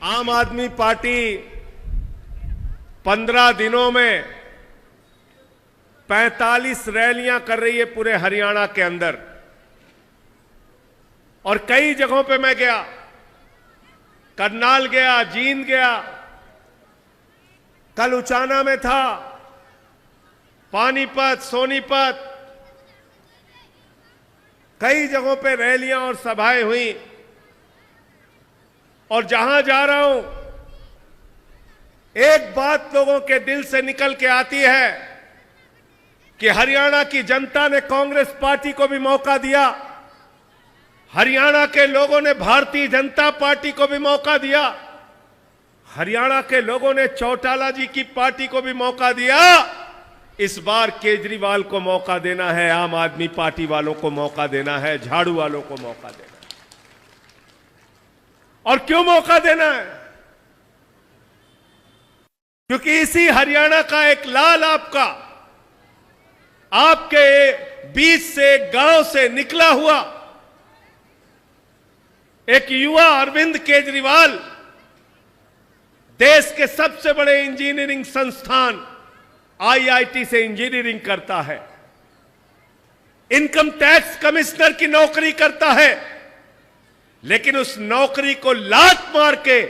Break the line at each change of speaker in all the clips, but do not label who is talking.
आम आदमी पार्टी 15 दिनों में 45 रैलियां कर रही है पूरे हरियाणा के अंदर। और कई जगहों पे मैं गया, करनाल गया, जींद गया, कल उचाना में था, पानीपत, सोनीपत, कई जगहों पे रैलियां और सभाएं हुई। और जहां जा रहा हूं, एक बात लोगों के दिल से निकल के आती है कि हरियाणा की जनता ने कांग्रेस पार्टी को भी मौका दिया, हरियाणा के लोगों ने भारतीय जनता पार्टी को भी मौका दिया, हरियाणा के लोगों ने चौटाला जी की पार्टी को भी मौका दिया। इस बार केजरीवाल को मौका देना है, आम आदमी पार्टी वालों को मौका देना है, झाड़ू वालों को मौका देना है। और क्यों मौका देना है? क्योंकि इसी हरियाणा का एक लाल आपके बीच से, गांव से निकला हुआ एक युवा अरविंद केजरीवाल देश के सबसे बड़े इंजीनियरिंग संस्थान आईआईटी से इंजीनियरिंग करता है, इनकम टैक्स कमिश्नर की नौकरी करता है, लेकिन उस नौकरी को लात मार के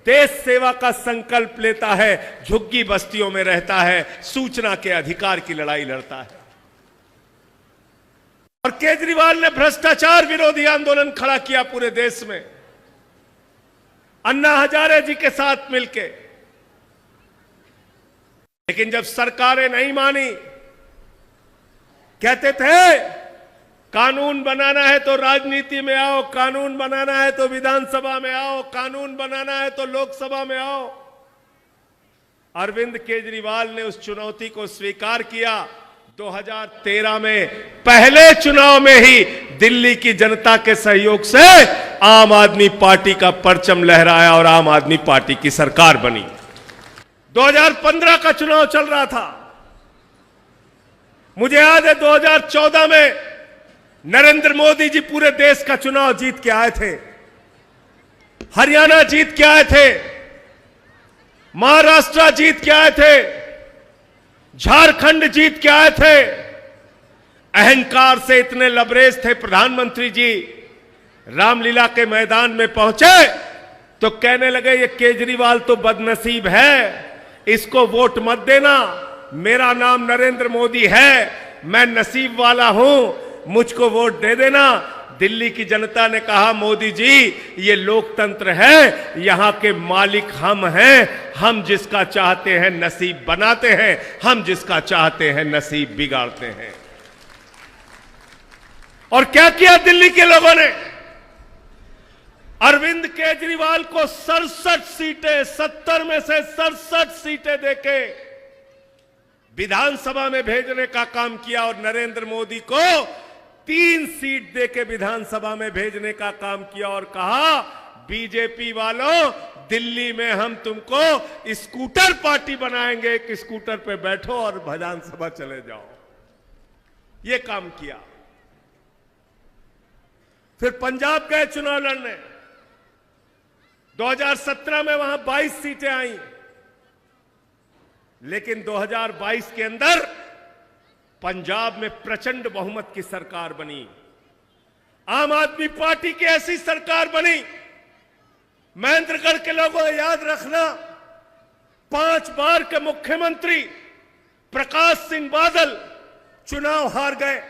देश सेवा का संकल्प लेता है, झुग्गी बस्तियों में रहता है, सूचना के अधिकार की लड़ाई लड़ता है। और केजरीवाल ने भ्रष्टाचार विरोधी आंदोलन खड़ा किया पूरे देश में, अन्ना हजारे जी के साथ मिलके। लेकिन जब सरकारें नहीं मानी, कहते थे कानून बनाना है तो राजनीति में आओ, कानून बनाना है तो विधानसभा में आओ, कानून बनाना है तो लोकसभा में आओ। अरविंद केजरीवाल ने उस चुनौती को स्वीकार किया। 2013 में पहले चुनाव में ही दिल्ली की जनता के सहयोग से आम आदमी पार्टी का परचम लहराया और आम आदमी पार्टी की सरकार बनी। 2015 का चुनाव चल रहा था, मुझे याद है 2014 में नरेंद्र मोदी जी पूरे देश का चुनाव जीत के आए थे, हरियाणा जीत के आए थे, महाराष्ट्र जीत के आए थे, झारखंड जीत के आए थे। अहंकार से इतने लबरेज थे प्रधानमंत्री जी, रामलीला के मैदान में पहुंचे तो कहने लगे ये केजरीवाल तो बदनसीब है, इसको वोट मत देना, मेरा नाम नरेंद्र मोदी है, मैं नसीब वाला हूं, मुझको वोट दे देना। दिल्ली की जनता ने कहा मोदी जी ये लोकतंत्र है, यहां के मालिक हम हैं, हम जिसका चाहते हैं नसीब बनाते हैं, हम जिसका चाहते हैं नसीब बिगाड़ते हैं। और क्या किया दिल्ली के लोगों ने? अरविंद केजरीवाल को 67 सीटें, 70 में से 67 सीटें देके विधानसभा में भेजने का काम किया और नरेंद्र मोदी को 3 सीट देके विधानसभा में भेजने का काम किया और कहा बीजेपी वालों, दिल्ली में हम तुमको स्कूटर पार्टी बनाएंगे, एक स्कूटर पे बैठो और विधानसभा चले जाओ। ये काम किया। फिर पंजाब गए चुनाव लड़ने, 2017 में वहां 22 सीटें आई, लेकिन 2022 के अंदर पंजाब में प्रचंड बहुमत की सरकार बनी, आम आदमी पार्टी की ऐसी सरकार बनी। महेंद्रगढ़ के लोगों को याद रखना, 5 बार के मुख्यमंत्री प्रकाश सिंह बादल चुनाव हार गए,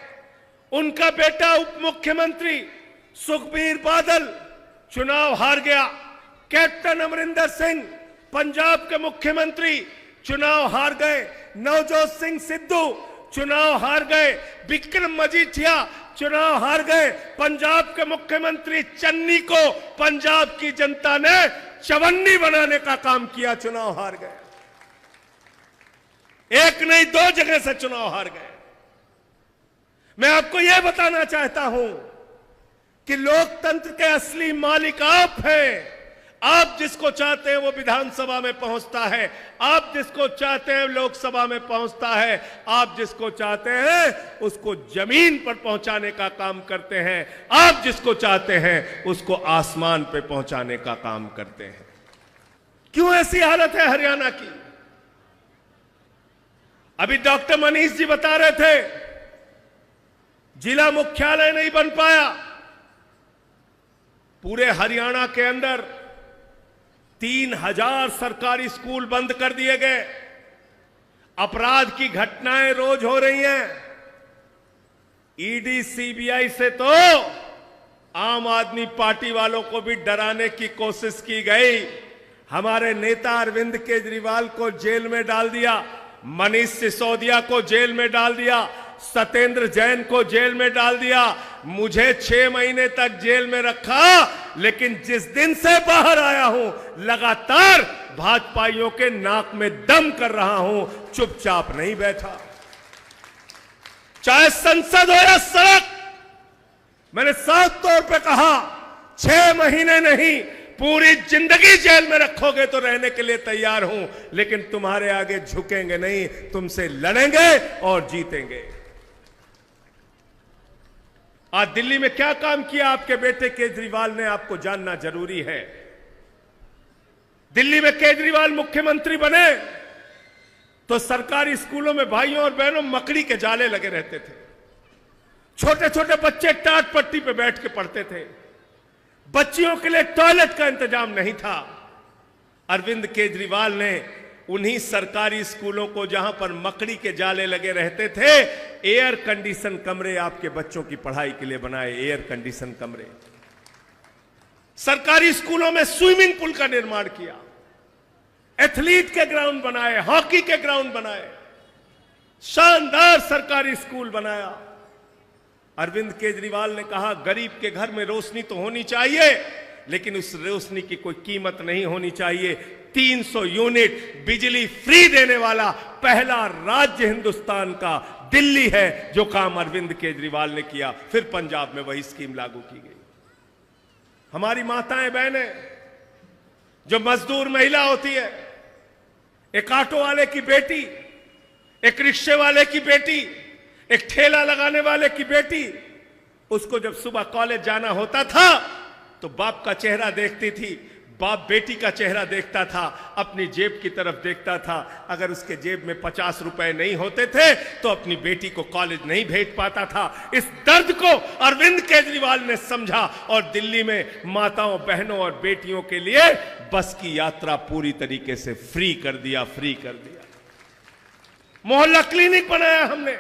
उनका बेटा उप मुख्यमंत्री सुखबीर बादल चुनाव हार गया, कैप्टन अमरिंदर सिंह पंजाब के मुख्यमंत्री चुनाव हार गए, नवजोत सिंह सिद्धू चुनाव हार गए, विक्रम मजीठिया चुनाव हार गए। पंजाब के मुख्यमंत्री चन्नी को पंजाब की जनता ने चवन्नी बनाने का काम किया, चुनाव हार गए। एक नहीं 2 जगह से चुनाव हार गए। मैं आपको यह बताना चाहता हूं कि लोकतंत्र के असली मालिक आप हैं, आप जिसको चाहते हैं वो विधानसभा में पहुंचता है, आप जिसको चाहते हैं लोकसभा में पहुंचता है, आप जिसको चाहते हैं उसको जमीन पर पहुंचाने का काम करते हैं, आप जिसको चाहते हैं उसको आसमान पे पहुंचाने का काम करते हैं। क्यों ऐसी हालत है हरियाणा की? अभी डॉक्टर मनीष जी बता रहे थे, जिला मुख्यालय नहीं बन पाया। पूरे हरियाणा के अंदर 3000 सरकारी स्कूल बंद कर दिए गए। अपराध की घटनाएं रोज हो रही हैं। ईडी सीबीआई से तो आम आदमी पार्टी वालों को भी डराने की कोशिश की गई। हमारे नेता अरविंद केजरीवाल को जेल में डाल दिया, मनीष सिसोदिया को जेल में डाल दिया, सत्येंद्र जैन को जेल में डाल दिया, मुझे 6 महीने तक जेल में रखा। लेकिन जिस दिन से बाहर आया हूं लगातार भाजपाइयों के नाक में दम कर रहा हूं, चुपचाप नहीं बैठा। चाहे संसद हो या सड़क, मैंने साफ तौर पे कहा 6 महीने नहीं, पूरी जिंदगी जेल में रखोगे तो रहने के लिए तैयार हूं, लेकिन तुम्हारे आगे झुकेंगे नहीं, तुमसे लड़ेंगे और जीतेंगे। आज दिल्ली में क्या काम किया आपके बेटे केजरीवाल ने, आपको जानना जरूरी है। दिल्ली में केजरीवाल मुख्यमंत्री बने तो सरकारी स्कूलों में भाइयों और बहनों मकड़ी के जाले लगे रहते थे। छोटे छोटे बच्चे टाट पट्टी पे बैठ के पढ़ते थे। बच्चियों के लिए टॉयलेट का इंतजाम नहीं था। अरविंद केजरीवाल ने उन्हीं सरकारी स्कूलों को जहां पर मकड़ी के जाले लगे रहते थे, एयर कंडीशन कमरे आपके बच्चों की पढ़ाई के लिए बनाए। एयर कंडीशन कमरे। सरकारी स्कूलों में स्विमिंग पूल का निर्माण किया, एथलीट के ग्राउंड बनाए, हॉकी के ग्राउंड बनाए, शानदार सरकारी स्कूल बनाया। अरविंद केजरीवाल ने कहा गरीब के घर में रोशनी तो होनी चाहिए, लेकिन उस रोशनी की कोई कीमत नहीं होनी चाहिए। 300 यूनिट बिजली फ्री देने वाला पहला राज्य हिंदुस्तान का दिल्ली है, जो काम अरविंद केजरीवाल ने किया। फिर पंजाब में वही स्कीम लागू की गई। हमारी माताएं बहनें, जो मजदूर महिला होती है, एक ऑटो वाले की बेटी, एक रिक्शे वाले की बेटी, एक ठेला लगाने वाले की बेटी, उसको जब सुबह कॉलेज जाना होता था तो बाप का चेहरा देखती थी, बाप बेटी का चेहरा देखता था, अपनी जेब की तरफ देखता था। अगर उसके जेब में 50 रुपए नहीं होते थे तो अपनी बेटी को कॉलेज नहीं भेज पाता था। इस दर्द को अरविंद केजरीवाल ने समझा और दिल्ली में माताओं बहनों और बेटियों के लिए बस की यात्रा पूरी तरीके से फ्री कर दिया। मोहल्ला क्लिनिक बनाया हमने,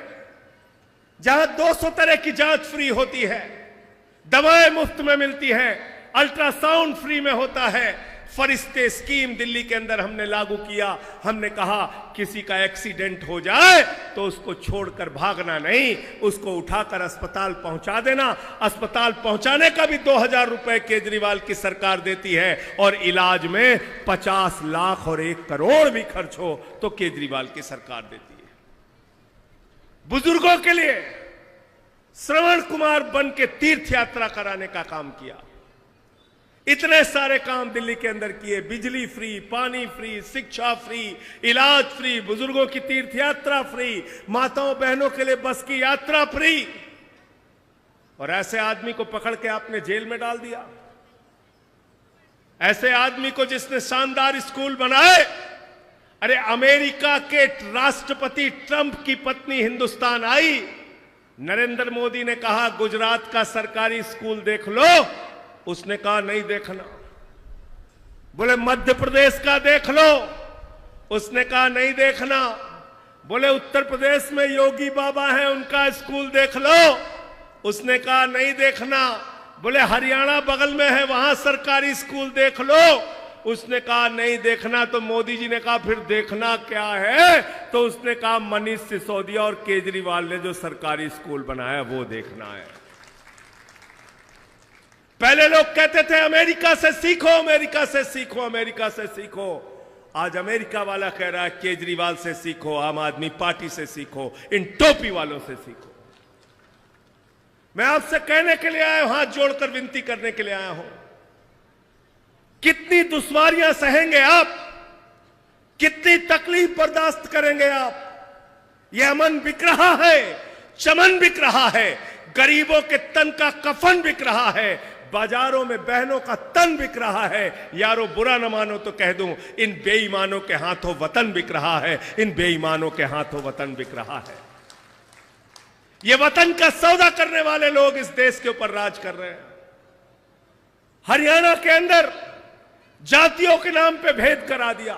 जहां 200 तरह की जांच फ्री होती है, दवाएं मुफ्त में मिलती हैं, अल्ट्रासाउंड फ्री में होता है। फरिश्ते स्कीम दिल्ली के अंदर हमने लागू किया। हमने कहा किसी का एक्सीडेंट हो जाए तो उसको छोड़कर भागना नहीं, उसको उठाकर अस्पताल पहुंचा देना। अस्पताल पहुंचाने का भी 2000 रुपए केजरीवाल की सरकार देती है, और इलाज में 50 लाख और 1 करोड़ भी खर्च हो तो केजरीवाल की सरकार देती है। बुजुर्गों के लिए श्रवण कुमार बन के तीर्थ यात्रा कराने का काम किया। इतने सारे काम दिल्ली के अंदर किए। बिजली फ्री, पानी फ्री, शिक्षा फ्री, इलाज फ्री, बुजुर्गों की तीर्थ यात्रा फ्री, माताओं बहनों के लिए बस की यात्रा फ्री। और ऐसे आदमी को पकड़ के आपने जेल में डाल दिया। ऐसे आदमी को जिसने शानदार स्कूल बनाए। अरे अमेरिका के राष्ट्रपति ट्रंप की पत्नी हिंदुस्तान आई, नरेंद्र मोदी ने कहा गुजरात का सरकारी स्कूल देख लो, उसने कहा नहीं देखना। बोले मध्य प्रदेश का देख लो, उसने कहा नहीं देखना। बोले उत्तर प्रदेश में योगी बाबा हैं, उनका स्कूल देख लो, उसने कहा नहीं देखना। बोले हरियाणा बगल में है, वहां सरकारी स्कूल देख लो, उसने कहा नहीं देखना। तो मोदी जी ने कहा फिर देखना क्या है? तो उसने कहा मनीष सिसोदिया और केजरीवाल ने जो सरकारी स्कूल बनाया वो देखना है। पहले लोग कहते थे अमेरिका से सीखो, अमेरिका से सीखो, अमेरिका से सीखो। आज अमेरिका वाला कह रहा है केजरीवाल से सीखो, आम आदमी पार्टी से सीखो, इन टोपी वालों से सीखो। मैं आपसे कहने के लिए आया हूं, हाथ जोड़कर विनती करने के लिए आया हूं, कितनी दुश्वारियां सहेंगे आप, कितनी तकलीफ बर्दाश्त करेंगे आप। यह अमन बिक रहा है, चमन बिक रहा है, गरीबों के तन का कफन बिक रहा है, बाजारों में बहनों का तन बिक रहा है। यारो बुरा न मानो तो कह दूं, इन बेईमानों के हाथों वतन बिक रहा है, इन बेईमानों के हाथों वतन बिक रहा है। ये वतन का सौदा करने वाले लोग इस देश के ऊपर राज कर रहे हैं। हरियाणा के अंदर जातियों के नाम पे भेद करा दिया,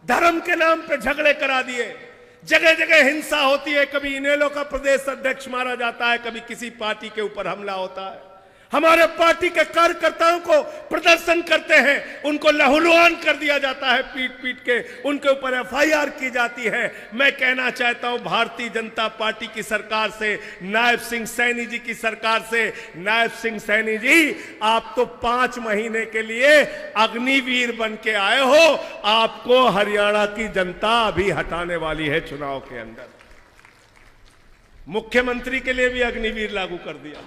धर्म के नाम पे झगड़े करा दिए, जगह जगह हिंसा होती है। कभी इनेलो का प्रदेश अध्यक्ष मारा जाता है, कभी किसी पार्टी के ऊपर हमला होता है। हमारे पार्टी के कार्यकर्ताओं को प्रदर्शन करते हैं, उनको लहूलुहान कर दिया जाता है, पीट पीट के उनके ऊपर एफआईआर की जाती है। मैं कहना चाहता हूं भारतीय जनता पार्टी की सरकार से, नायब सिंह सैनी जी की सरकार से, नायब सिंह सैनी जी, आप तो 5 महीने के लिए अग्निवीर बन के आए हो, आपको हरियाणा की जनता अभी हटाने वाली है चुनाव के अंदर। मुख्यमंत्री के लिए भी अग्निवीर लागू कर दिया।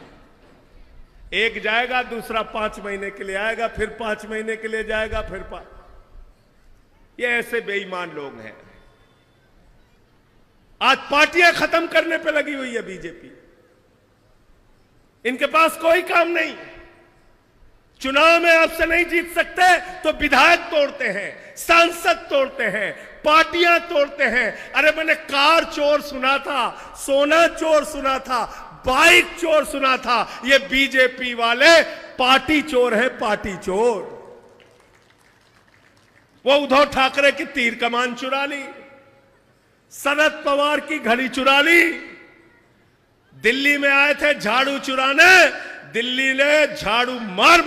एक जाएगा, दूसरा 5 महीने के लिए आएगा, फिर 5 महीने के लिए जाएगा, फिर 5। ये ऐसे बेईमान लोग हैं। आज पार्टियां खत्म करने पे लगी हुई है बीजेपी। इनके पास कोई काम नहीं। चुनाव में आपसे नहीं जीत सकते तो विधायक तोड़ते हैं, सांसद तोड़ते हैं, पार्टियां तोड़ते हैं। अरे मैंने कार चोर सुना था, सोना चोर सुना था, बाइक चोर सुना था। ये बीजेपी वाले पार्टी चोर है, पार्टी चोर। वो उद्धव ठाकरे की तीर कमान चुरा ली, शरद पवार की घड़ी चुरा ली। दिल्ली में आए थे झाड़ू चुराने, दिल्ली ने झाड़ू मार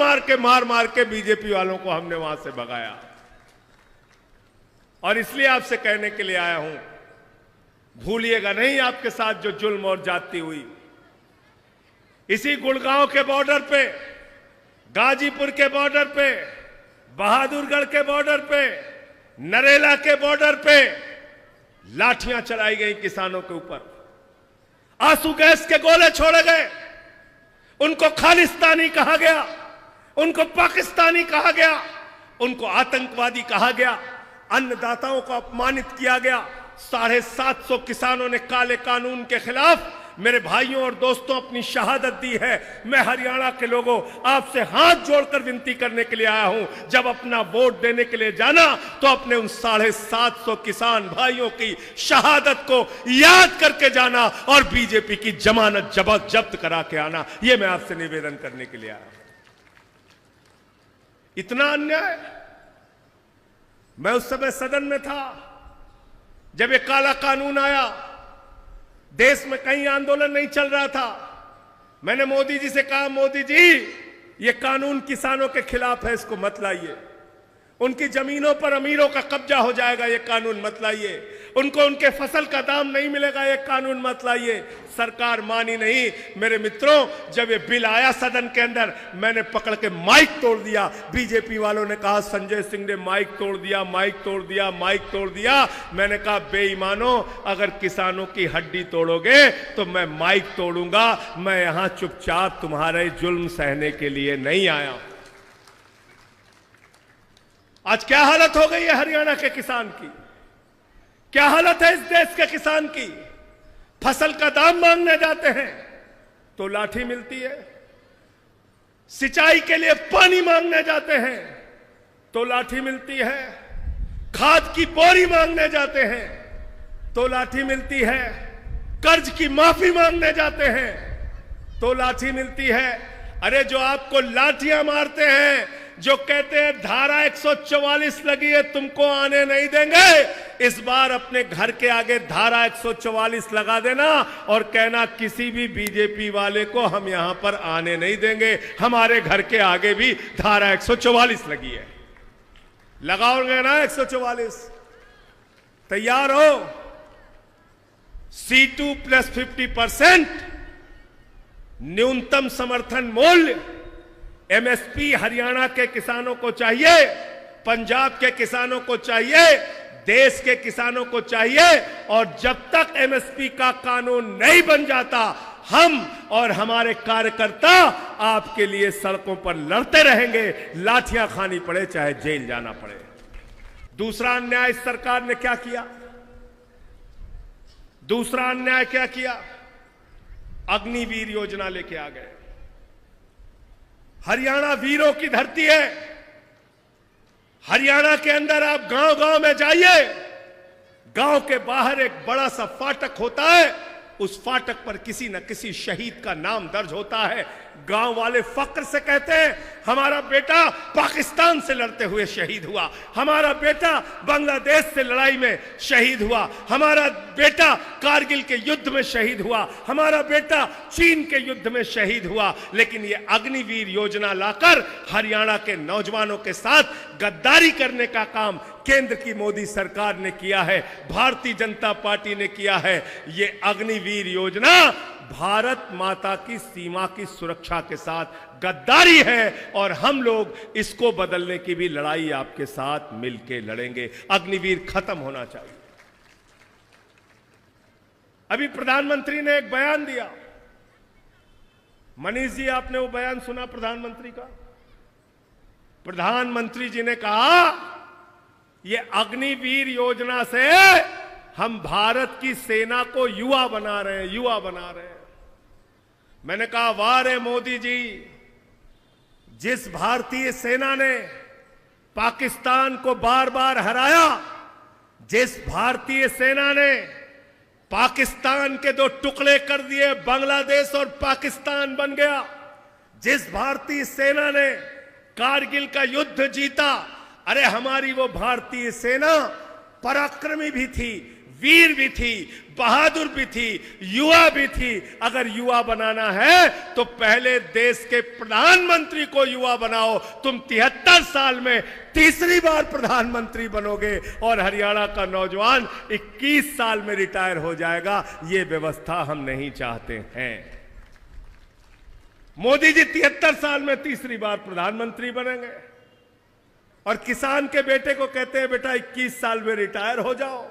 मार के बीजेपी वालों को हमने वहां से भगाया। और इसलिए आपसे कहने के लिए आया हूं, भूलिएगा नहीं आपके साथ जो जुल्म और जाती हुई। इसी गुड़गांव के बॉर्डर पे, गाजीपुर के बॉर्डर पे, बहादुरगढ़ के बॉर्डर पे, नरेला के बॉर्डर पे लाठियां चलाई गई किसानों के ऊपर, आंसू गैस के गोले छोड़े गए। उनको खालिस्तानी कहा गया, उनको पाकिस्तानी कहा गया, उनको आतंकवादी कहा गया, अन्नदाताओं को अपमानित किया गया। 750 किसानों ने काले कानून के खिलाफ, मेरे भाइयों और दोस्तों, अपनी शहादत दी है। मैं हरियाणा के लोगों आपसे हाथ जोड़कर विनती करने के लिए आया हूं, जब अपना वोट देने के लिए जाना तो अपने उन 750 किसान भाइयों की शहादत को याद करके जाना और बीजेपी की जमानत जब्त करा के आना। यह मैं आपसे निवेदन करने के लिए आया हूं। इतना अन्याय। मैं उस समय सदन में था जब ये काला कानून आया। देश में कहीं आंदोलन नहीं चल रहा था। मैंने मोदी जी से कहा, मोदी जी ये कानून किसानों के खिलाफ है, इसको मत लाइए। उनकी जमीनों पर अमीरों का कब्जा हो जाएगा, ये कानून मत लाइए। उनको उनके फसल का दाम नहीं मिलेगा, ये कानून मत लाइए। सरकार मानी नहीं। मेरे मित्रों, जब ये बिल आया सदन के अंदर, मैंने पकड़ के माइक तोड़ दिया। बीजेपी वालों ने कहा संजय सिंह ने माइक तोड़ दिया, माइक तोड़ दिया, माइक तोड़ दिया। मैंने कहा बेईमानों, अगर किसानों की हड्डी तोड़ोगे तो मैं माइक तोड़ूंगा। मैं यहां चुपचाप तुम्हारे जुल्म सहने के लिए नहीं आया। आज क्या हालत हो गई है हरियाणा के किसान की, क्या हालत है इस देश के किसान की। फसल का दाम मांगने जाते हैं तो लाठी मिलती है, सिंचाई के लिए पानी मांगने जाते हैं तो लाठी मिलती है, खाद की बोरी मांगने जाते हैं तो लाठी मिलती है, कर्ज की माफी मांगने जाते हैं तो लाठी मिलती है। अरे जो आपको लाठियां मारते हैं, जो कहते हैं धारा 144 लगी है तुमको आने नहीं देंगे, इस बार अपने घर के आगे धारा 144 लगा देना और कहना किसी भी बीजेपी वाले को हम यहां पर आने नहीं देंगे। हमारे घर के आगे भी धारा 144 लगी है, लगाओगे ना 144? तैयार हो? C2 + 50%, न्यूनतम समर्थन मूल्य, MSP हरियाणा के किसानों को चाहिए, पंजाब के किसानों को चाहिए, देश के किसानों को चाहिए। और जब तक MSP का कानून नहीं बन जाता, हम और हमारे कार्यकर्ता आपके लिए सड़कों पर लड़ते रहेंगे, लाठियां खानी पड़े चाहे जेल जाना पड़े। दूसरा अन्याय इस सरकार ने क्या किया? दूसरा अन्याय क्या किया? अग्निवीर योजना लेके आ गए। हरियाणा वीरों की धरती है। हरियाणा के अंदर आप गांव गांव में जाइए, गांव के बाहर एक बड़ा सा फाटक होता है, उस फाटक पर किसी न किसी शहीद का नाम दर्ज होता है। गांव वाले फक्र से कहते हैं हमारा बेटा पाकिस्तान से लड़ते हुए शहीद हुआ, हमारा बेटा बांग्लादेश से लड़ाई में शहीद हुआ, हमारा बेटा कारगिल के युद्ध में शहीद हुआ, हमारा बेटा चीन के युद्ध में शहीद हुआ। लेकिन ये अग्निवीर योजना लाकर हरियाणा के नौजवानों के साथ गद्दारी करने का काम केंद्र की मोदी सरकार ने किया है, भारतीय जनता पार्टी ने किया है। ये अग्निवीर योजना भारत माता की सीमा की सुरक्षा के साथ गद्दारी है और हम लोग इसको बदलने की भी लड़ाई आपके साथ मिलकर लड़ेंगे। अग्निवीर खत्म होना चाहिए। अभी प्रधानमंत्री ने एक बयान दिया। मनीष जी, आपने वो बयान सुना प्रधानमंत्री का? प्रधानमंत्री जी ने कहा ये अग्निवीर योजना से हम भारत की सेना को युवा बना रहे हैं, युवा बना रहे हैं। मैंने कहा वाह रे मोदी जी, जिस भारतीय सेना ने पाकिस्तान को बार बार हराया, जिस भारतीय सेना ने पाकिस्तान के दो टुकड़े कर दिए, बांग्लादेश और पाकिस्तान बन गया, जिस भारतीय सेना ने कारगिल का युद्ध जीता, अरे हमारी वो भारतीय सेना पराक्रमी भी थी, वीर भी थी, बहादुर भी थी, युवा भी थी। अगर युवा बनाना है तो पहले देश के प्रधानमंत्री को युवा बनाओ। तुम 73 साल में तीसरी बार प्रधानमंत्री बनोगे और हरियाणा का नौजवान 21 साल में रिटायर हो जाएगा। ये व्यवस्था हम नहीं चाहते हैं। मोदी जी 73 साल में तीसरी बार प्रधानमंत्री बनेंगे और किसान के बेटे को कहते हैं बेटा 21 साल में रिटायर हो जाओ।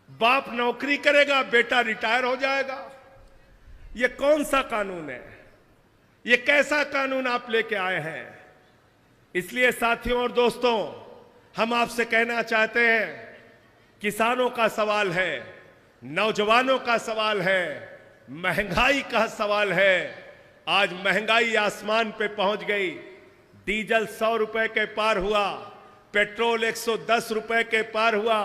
बाप नौकरी करेगा, बेटा रिटायर हो जाएगा। ये कौन सा कानून है? ये कैसा कानून आप लेके आए हैं? इसलिए साथियों और दोस्तों, हम आपसे कहना चाहते हैं, किसानों का सवाल है, नौजवानों का सवाल है, महंगाई का सवाल है। आज महंगाई आसमान पे पहुंच गई। डीजल 100 रुपए के पार हुआ, पेट्रोल 110 रुपए के पार हुआ,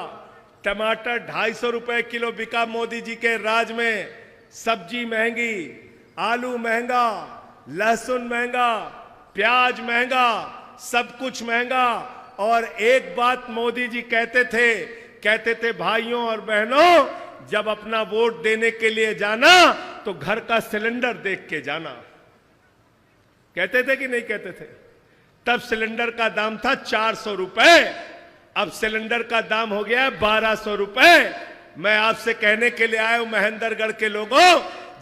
टमाटर 250 रुपए किलो बिका मोदी जी के राज में, सब्जी महंगी, आलू महंगा, लहसुन महंगा, प्याज महंगा, सब कुछ महंगा। और एक बात मोदी जी कहते थे भाइयों और बहनों, जब अपना वोट देने के लिए जाना तो घर का सिलेंडर देख के जाना। कहते थे कि नहीं कहते थे? तब सिलेंडर का दाम था 400 रुपए, अब सिलेंडर का दाम हो गया है 1200 रुपए। मैं आपसे कहने के लिए आया हूं महेंद्रगढ़ के लोगों,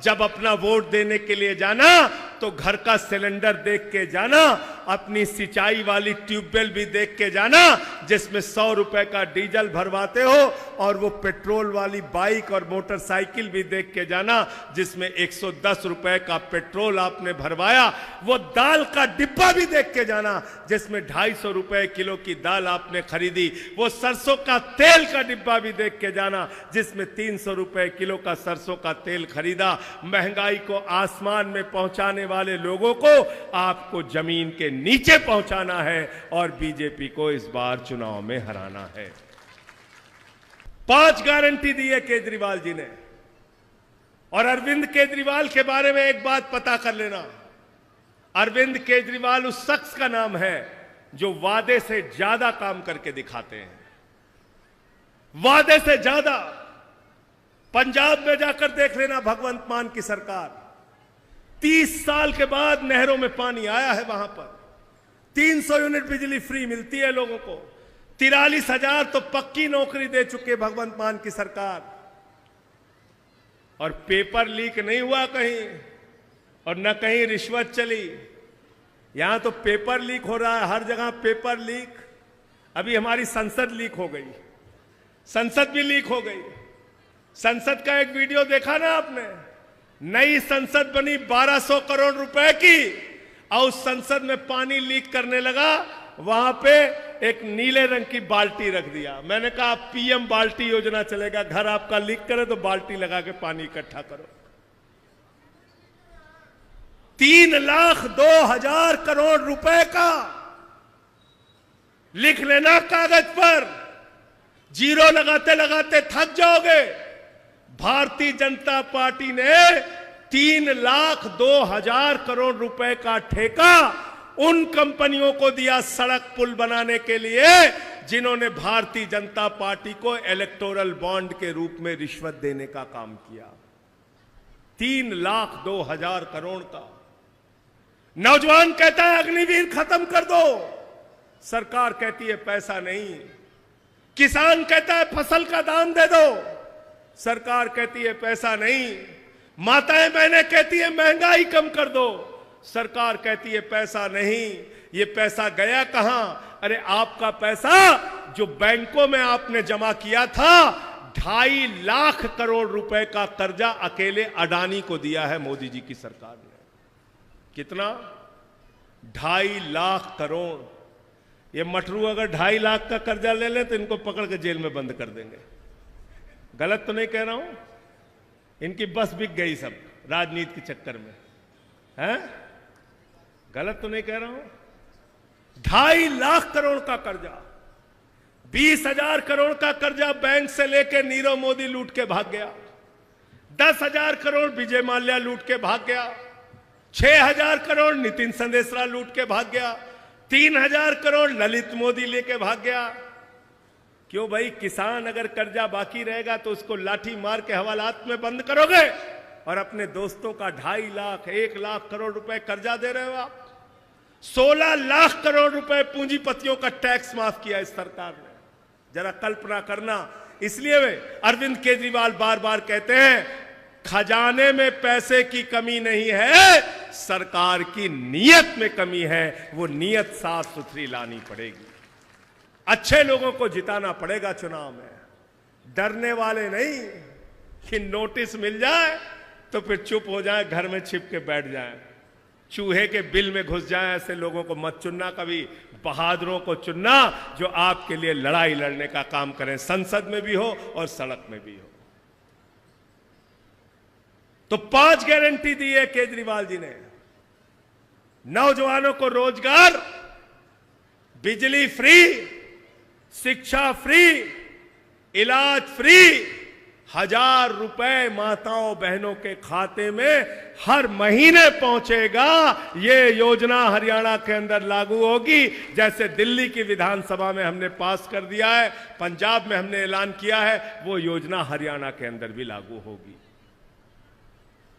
जब अपना वोट देने के लिए जाना तो घर का सिलेंडर देख के जाना, अपनी सिंचाई वाली ट्यूबवेल भी देख के जाना जिसमें 100 रुपए का डीजल भरवाते हो, और वो पेट्रोल वाली बाइक और मोटरसाइकिल भी देख के जाना जिसमें 110 रुपए का पेट्रोल आपने भरवाया। वो दाल का डिब्बा भी देख के जाना जिसमें 250 रुपए किलो की दाल आपने खरीदी। वो सरसों का तेल का डिब्बा भी देख के जाना जिसमें 300 रुपए किलो का सरसों का तेल खरीदा। महंगाई को आसमान में पहुंचाने वाले लोगों को आपको जमीन के नीचे पहुंचाना है और बीजेपी को इस बार चुनाव में हराना है। 5 गारंटी दी है केजरीवाल जी ने। और अरविंद केजरीवाल के बारे में एक बात पता कर लेना, अरविंद केजरीवाल उस शख्स का नाम है जो वादे से ज्यादा काम करके दिखाते हैं, वादे से ज्यादा। पंजाब में जाकर देख लेना भगवंत मान की सरकार, 30 साल के बाद नहरों में पानी आया है वहां पर, 300 यूनिट बिजली फ्री मिलती है लोगों को, 43,000 तो पक्की नौकरी दे चुके भगवंत मान की सरकार। और पेपर लीक नहीं हुआ कहीं, और न कहीं रिश्वत चली। यहां तो पेपर लीक हो रहा है, हर जगह पेपर लीक। अभी हमारी संसद लीक हो गई, संसद भी लीक हो गई। संसद का एक वीडियो देखा ना आपने? नई संसद बनी 1200 करोड़ रुपए की, और उस संसद में पानी लीक करने लगा, वहां पे एक नीले रंग की बाल्टी रख दिया। मैंने कहा पीएम बाल्टी योजना चलेगा, घर आपका लीक करे तो बाल्टी लगा के पानी इकट्ठा करो। 3,02,000 करोड़ रुपए का लिख लेना कागज पर, जीरो लगाते लगाते थक जाओगे। भारतीय जनता पार्टी ने 3,02,000 करोड़ रुपए का ठेका उन कंपनियों को दिया सड़क पुल बनाने के लिए जिन्होंने भारतीय जनता पार्टी को इलेक्टोरल बॉन्ड के रूप में रिश्वत देने का काम किया। 3,02,000 करोड़ का। नौजवान कहता है अग्निवीर खत्म कर दो, सरकार कहती है पैसा नहीं। किसान कहता है फसल का दाम दे दो, सरकार कहती है पैसा नहीं। माताएं बहनें कहती है महंगाई कम कर दो, सरकार कहती है पैसा नहीं। ये पैसा गया कहां? अरे आपका पैसा जो बैंकों में आपने जमा किया था, 2.5 लाख करोड़ रुपए का कर्जा अकेले अडानी को दिया है मोदी जी की सरकार ने। कितना? 2.5 लाख करोड़। ये मटरू अगर 2.5 लाख का कर्जा ले ले तो इनको पकड़ के जेल में बंद कर देंगे। गलत तो नहीं कह रहा हूं? इनकी बस बिक गई सब राजनीति के चक्कर में, हैं? गलत तो नहीं कह रहा हूं? 2.5 लाख करोड़ का कर्जा, 20,000 करोड़ का कर्जा बैंक से लेके नीरव मोदी लूट के भाग गया। 10,000 करोड़ विजय माल्या लूट के भाग गया। 6,000 करोड़ नितिन संदेशरा लूट के भाग गया। 3,000 करोड़ ललित मोदी लेके भाग गया। क्यों भाई? किसान अगर कर्जा बाकी रहेगा तो उसको लाठी मार के हवालात में बंद करोगे, और अपने दोस्तों का 2.5 लाख 1 लाख करोड़ रुपए कर्जा दे रहे हो आप। 16 लाख करोड़ रुपए पूंजीपतियों का टैक्स माफ किया इस सरकार ने। जरा कल्पना करना। इसलिए वे अरविंद केजरीवाल बार बार कहते हैं खजाने में पैसे की कमी नहीं है, सरकार की नीयत में कमी है। वो नीयत साफ सुथरी लानी पड़ेगी। अच्छे लोगों को जिताना पड़ेगा चुनाव में, डरने वाले नहीं कि नोटिस मिल जाए तो फिर चुप हो जाए, घर में छिप के बैठ जाए, चूहे के बिल में घुस जाए। ऐसे लोगों को मत चुनना कभी। बहादुरों को चुनना जो आपके लिए लड़ाई लड़ने का काम करें, संसद में भी हो और सड़क में भी हो। तो 5 गारंटी दी है केजरीवाल जी ने। नौजवानों को रोजगार, बिजली फ्री, शिक्षा फ्री, इलाज फ्री, 1,000 रुपए माताओं बहनों के खाते में हर महीने पहुंचेगा। ये योजना हरियाणा के अंदर लागू होगी। जैसे दिल्ली की विधानसभा में हमने पास कर दिया है, पंजाब में हमने ऐलान किया है, वो योजना हरियाणा के अंदर भी लागू होगी।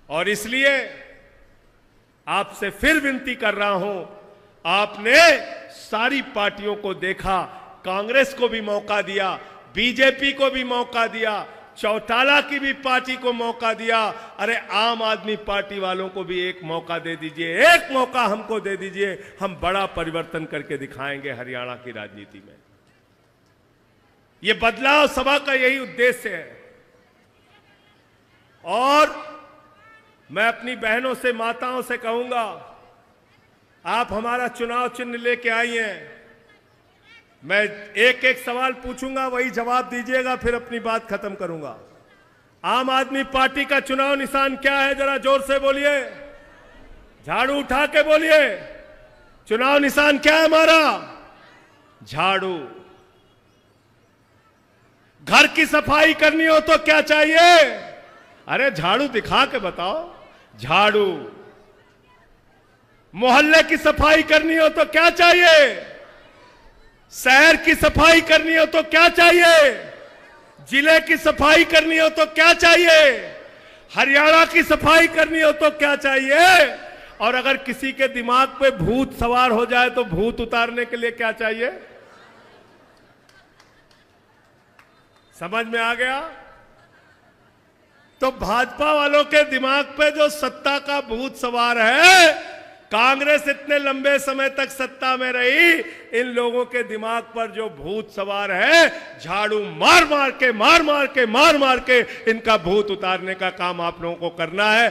और इसलिए आपसे फिर विनती कर रहा हूं, आपने सारी पार्टियों को देखा, कांग्रेस को भी मौका दिया, बीजेपी को भी मौका दिया, चौटाला की भी पार्टी को मौका दिया। अरे आम आदमी पार्टी वालों को भी एक मौका दे दीजिए, एक मौका हमको दे दीजिए। हम बड़ा परिवर्तन करके दिखाएंगे हरियाणा की राजनीति में। ये बदलाव सभा का यही उद्देश्य है। और मैं अपनी बहनों से, माताओं से कहूंगा, आप हमारा चुनाव चिन्ह लेके आई हैं। मैं एक एक सवाल पूछूंगा, वही जवाब दीजिएगा, फिर अपनी बात खत्म करूंगा। आम आदमी पार्टी का चुनाव निशान क्या है? जरा जोर से बोलिए, झाड़ू उठा के बोलिए। चुनाव निशान क्या है हमारा? झाड़ू। घर की सफाई करनी हो तो क्या चाहिए? अरे झाड़ू दिखा के बताओ। झाड़ू। मोहल्ले की सफाई करनी हो तो क्या चाहिए? शहर की सफाई करनी हो तो क्या चाहिए? जिले की सफाई करनी हो तो क्या चाहिए? हरियाणा की सफाई करनी हो तो क्या चाहिए? और अगर किसी के दिमाग पे भूत सवार हो जाए तो भूत उतारने के लिए क्या चाहिए? समझ में आ गया? तो भाजपा वालों के दिमाग पे जो सत्ता का भूत सवार है, कांग्रेस इतने लंबे समय तक सत्ता में रही, इन लोगों के दिमाग पर जो भूत सवार है, झाड़ू मार मार के इनका भूत उतारने का काम आप लोगों को करना है।